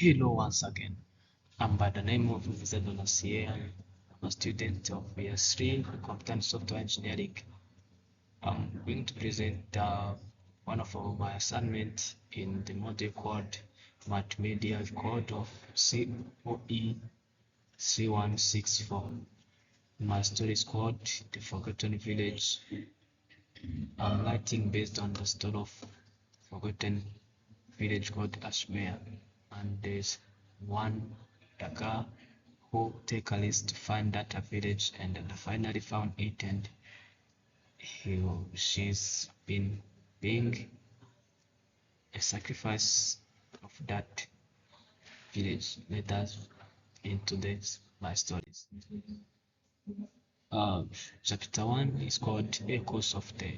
Hello once again. I'm by the name of Isadora Sierra. I'm a student of BS3 Computer Software Engineering. I'm going to present one of my assignments in the module called Multimedia Code of COE 3164. My story is called The Forgotten Village. I'm writing based on the story of Forgotten Village called Ashmere, and there's one Daga who take a list to find that village and finally found it, and she's been being a sacrifice of that village. Let us into this my stories. Uh, Chapter 1 is called Echoes of the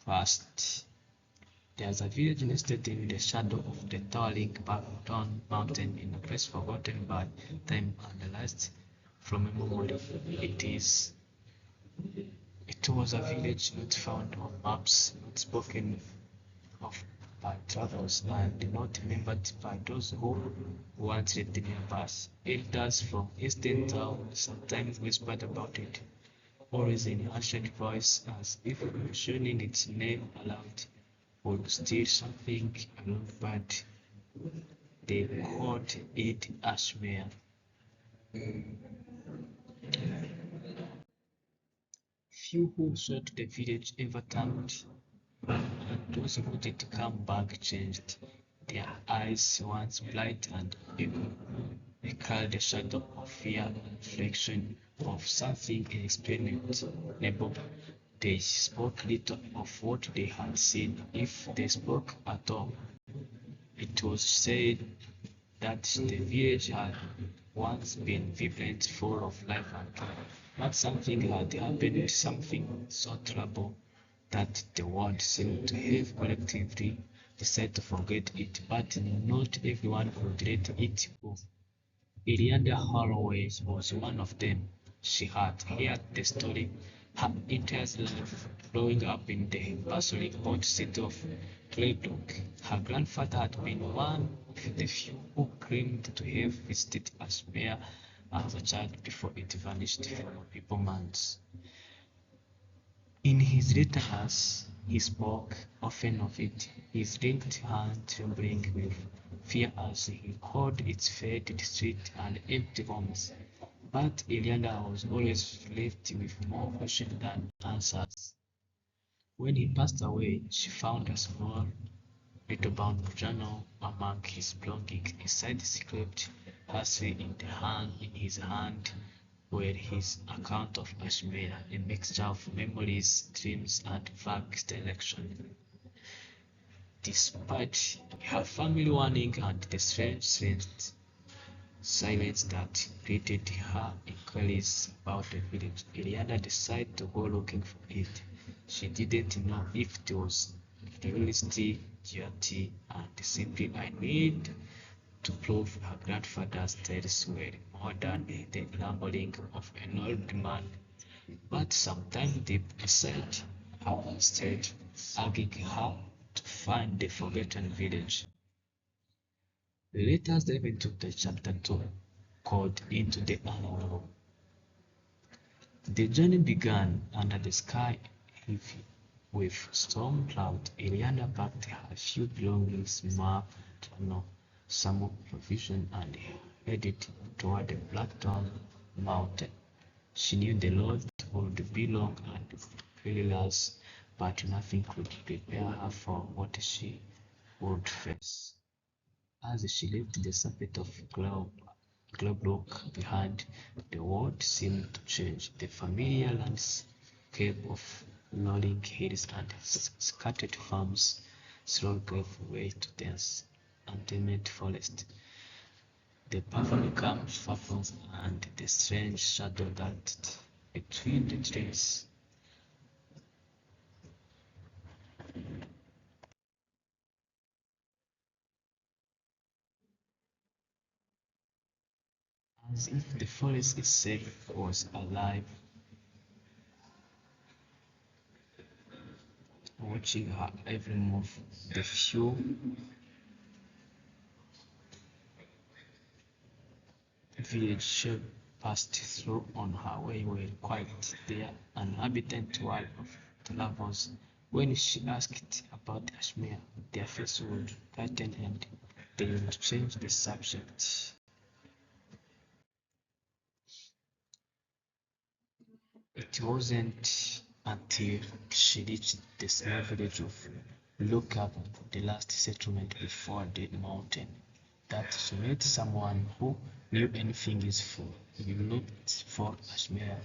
Past. There's a village nested in the shadow of the towering Backdown Mountain in a place forgotten by time and lost from memory. It was a village not found on maps, not spoken of by travelers, and not remembered by those who once lived nearby. Elders from Eastern Town sometimes whispered about it, always in a hushed voice, as if mentioning its name aloud would steal something along, but they called it Ashmere. Few who sought the village ever turned, and those who did come back changed. Their eyes, once bright and eager, they carried the shadow of fear and reflection of something inexplainable. They spoke little of what they had seen, if they spoke at all. It was said that the village had once been vibrant, full of life and care, but something had happened, something so terrible that the world seemed to have collectively decided to forget it, but not everyone could let it go. Ilianda Holloway was one of them. She had heard the story her entire life, growing up in the bustling port city of Cleveland. Her grandfather had been one of the few who claimed to have visited Ashmere as a child before it vanished from people's minds. In his letters, he spoke often of it, his linked hand trembling with fear as he called its faded streets and empty homes. But Eliana was always left with more questions than answers. When he passed away, she found a small, little-bound journal among his belongings. Inside scraped parsley in his hand were his account of Ashmere, a mixture of memories, dreams, and vague direction. Despite her family warning and the strange silence that greeted her inquiries about the village, Eliana decided to go looking for it. She didn't know if it was curiosity, duty, and simply I need to prove her grandfather's tales were more than the rambling of an old man. But sometime deep inside her stayed, urging her to find the forgotten village. Let us dive into the chapter 2, called Into the Unknown. The journey began under the sky heavy with storm cloud. Eliana packed her few belongings, map, journal, some provision, and headed toward the Blackthorn Mountain. She knew the road would be long and perilous, but nothing could prepare her for what she would face. As she left the summit of Globrook behind, the world seemed to change. The familiar landscape of rolling hills and scattered farms slowly gave way to dense, untamed forest. The powerful calm purples and the strange shadow that between the trees. As if the forest itself was alive, watching her every move. The few village she passed through on her way were quite the inhabitant world of the lovers. When she asked about Ashmere, their face would brighten and they would change the subject. It wasn't until she reached the small village of Lookup, the last settlement before the mountain, that she met someone who knew anything useful. We looked for Ashmere,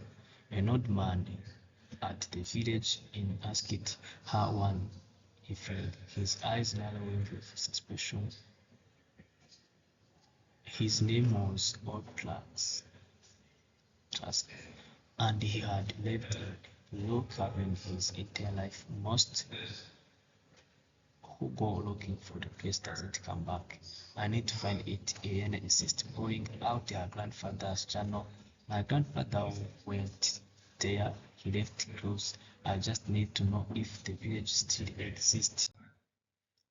an old man at the village inn asked her one evening, his eyes narrowing with suspicion. His name was Old Trask, and he had lived in low cabin his entire life. Most who go looking for the place doesn't come back. I need to find it, Irene insisted, pouring out her grandfather's journal. My grandfather went there, he left clues. I just need to know if the village still exists.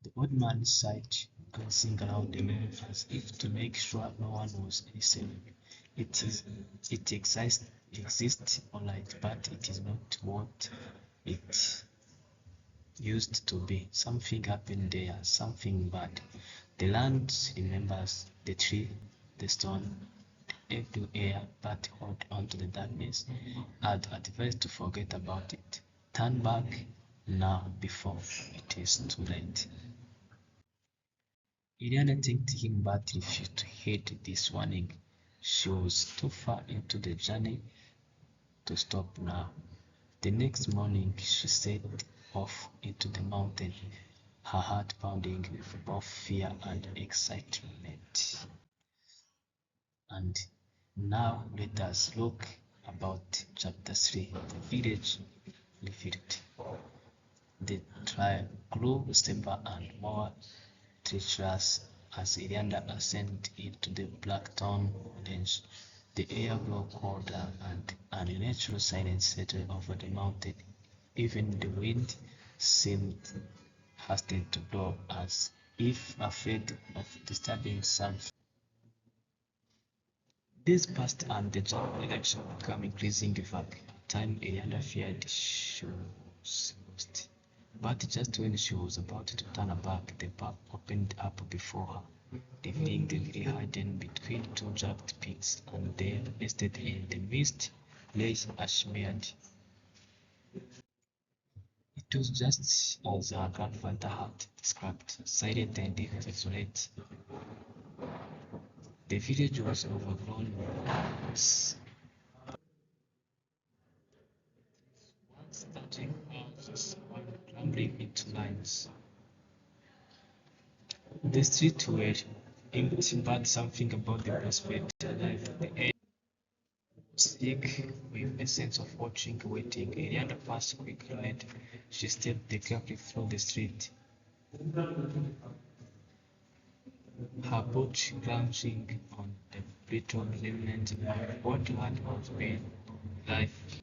The old man sighed, glancing around the room as if to make sure no one was listening. It is it exists all right, but it is not what it used to be. Something happened there, something bad. The land remembers the tree, the stone, everywhere, but hold on to the darkness. I'd advise to forget about it. Turn back now before it is too late. Iliana thanked him but refused to heed this warning. She was too far into the journey to stop now. The next morning she set off into the mountain, her heart pounding with both fear and excitement. And now let us look about chapter 3, the village revealed. The trial grew steeper and more treacherous as Ilianda ascended into the Blackthorn Range. The air grew colder and an unnatural silence settled over the mountain. Even the wind seemed hastened to blow as if afraid of disturbing something. Days passed and the general election became increasingly vague. At times Ilianda feared she was lost. But just when she was about to turn back, the path opened up before her, revealing the valley hidden between two jagged peaks, and there, nested in the mist, lay Ashmead. It was just as her grandfather had described, silent and desolate. The village was overgrown with once starting houses were crumbling into lines. The streets were empty, but something about the place felt alive. The air was thick with a sense of watching, waiting. Ariana passed quickly and she stepped carefully through the street, her boots glancing on the brittle remnants of what had once been life.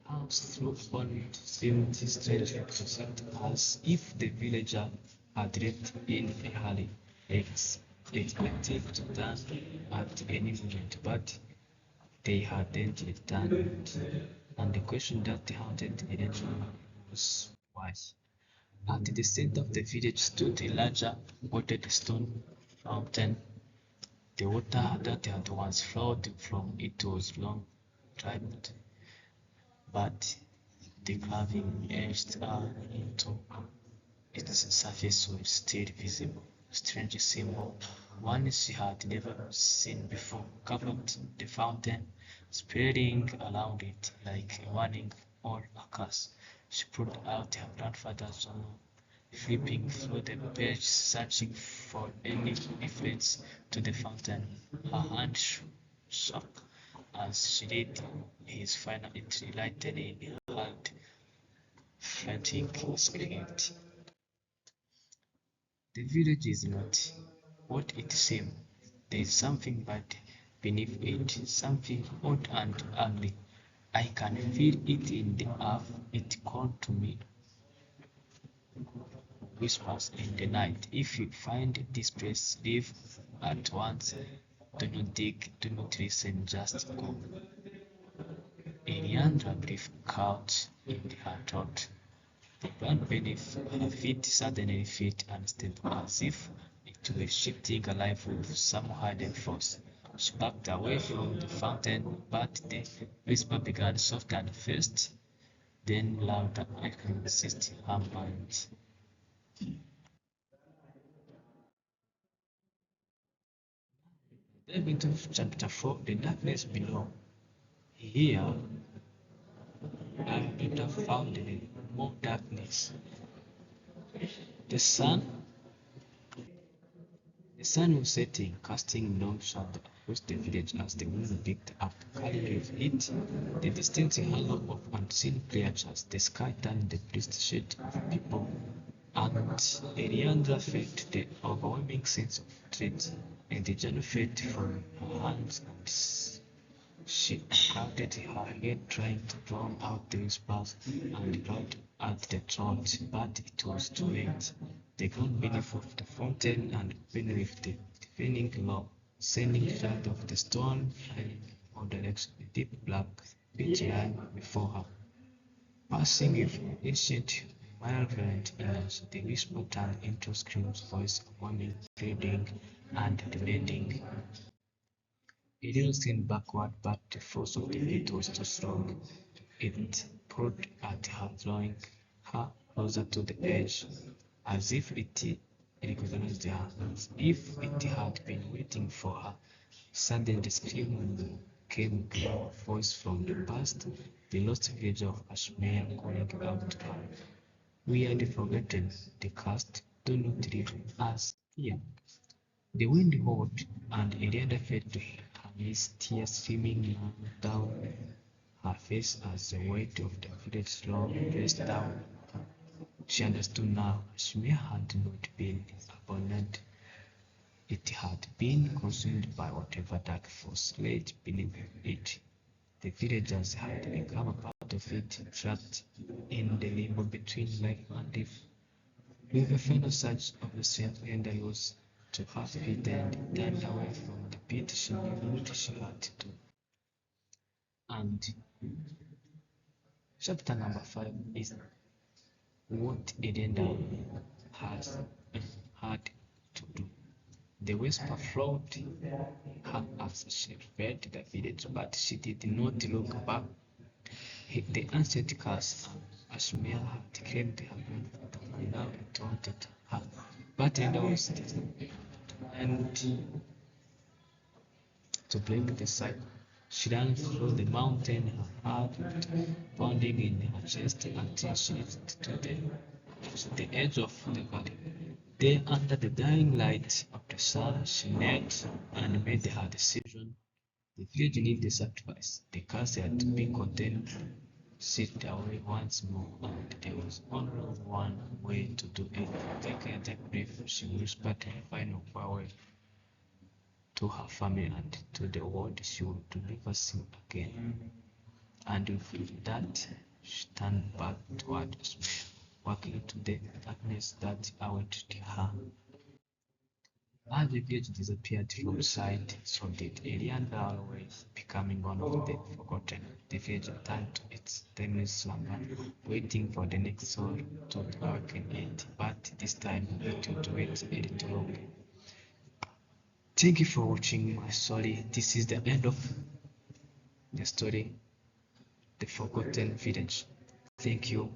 The house through on seemed strangely present, as if the villager had left in a hurry, expecting to turn at any moment, but they hadn't returned. And the question that haunted Elijah was why. At the center of the village stood a larger watered stone fountain. The water that had once flowed from it was long dried, but the carving etched into its surface was still visible. A strange symbol, one she had never seen before, covered the fountain, spreading around it like a warning or a curse. She pulled out her grandfather's journal, flipping through the pages, searching for any reference to the fountain. Her hand shook as she read his final entry, lightening her hand, frantic, script. The village is not what it seems. There is something bad beneath it, something odd and ugly. I can feel it in the earth. It called to me, whispers in the night. If you find this place, leave at once. Do not dig, do not listen, just go. Eliandra brief crouched in her throat. The ground beneath her feet suddenly felt unstable, as if it were shifting alive with some hidden force. She backed away from the fountain, but the whisper began soft at first, then louder, echoing seized her mind. Dive into chapter 4, The Darkness Below. Here, our daughter found more darkness. The sun The sun was setting, casting long shadow across the village as the moon picked up, carrying with it the distant halo of unseen creatures. The sky turned the priest shade of people, and Eliandra felt the overwhelming sense of dread, and the journey fell from her hands, and she crowded her head, trying to drown out the whispers and blood at the throat, but it was too late. The ground beneath of the fountain and beneath the deafening law, sending flood of the stone flying in all directions, a deep black pit lay before her. Passing with ancient, malevolent image, the whisper turned into screams, voice warning, pleading, and demanding. Gideon steered backward, but the force of the wind was too strong. It pulled at her, drawing her closer to the edge, as if it recognized her, as if it had been waiting for her. Suddenly the scream came a clear voice from the past, the lost village of Ashmere calling out to her. We had forgotten the cast. Do not leave us here. The wind howled, and Eliana fell to her knees, tears streaming down her face as the weight of the village slowly pressed down. She understood now. Ashmere had not been abandoned. It had been consumed by whatever dark force lay beneath it. The villagers had become a part of it, trapped in the limbo between life and death. With a final surge of the strength, Linda rose to her feet and turned away from the pit she knew what she had to do. And chapter number 5 is what Edenda has had to do. The whisper flowed her as she fled the village, but she did not look back. The ancient curse Ashmere had claimed her grandfather, and now it haunted her. But Edenda was determined to break the cycle. She ran through the mountain, her heart pounding in her chest until she reached the edge of the valley. There, under the dying light of the sun, she knelt and made her decision. The village needed a sacrifice. The curse had to be contained, sealed away once more, and there was only one way to do it. Taking a brief, she whispered her final farewell to her family and to the world she would never see again. And with that, she turned back toward us, walking into the darkness that awaited her. As the village disappeared from sight, so did Eliana always, becoming one of the forgotten. The village returned to its timeless slumber, waiting for the next soul to awaken it, but this time it would wait a little longer. Thank you for watching my story. This is the end of the story, The Forgotten Village. Thank you.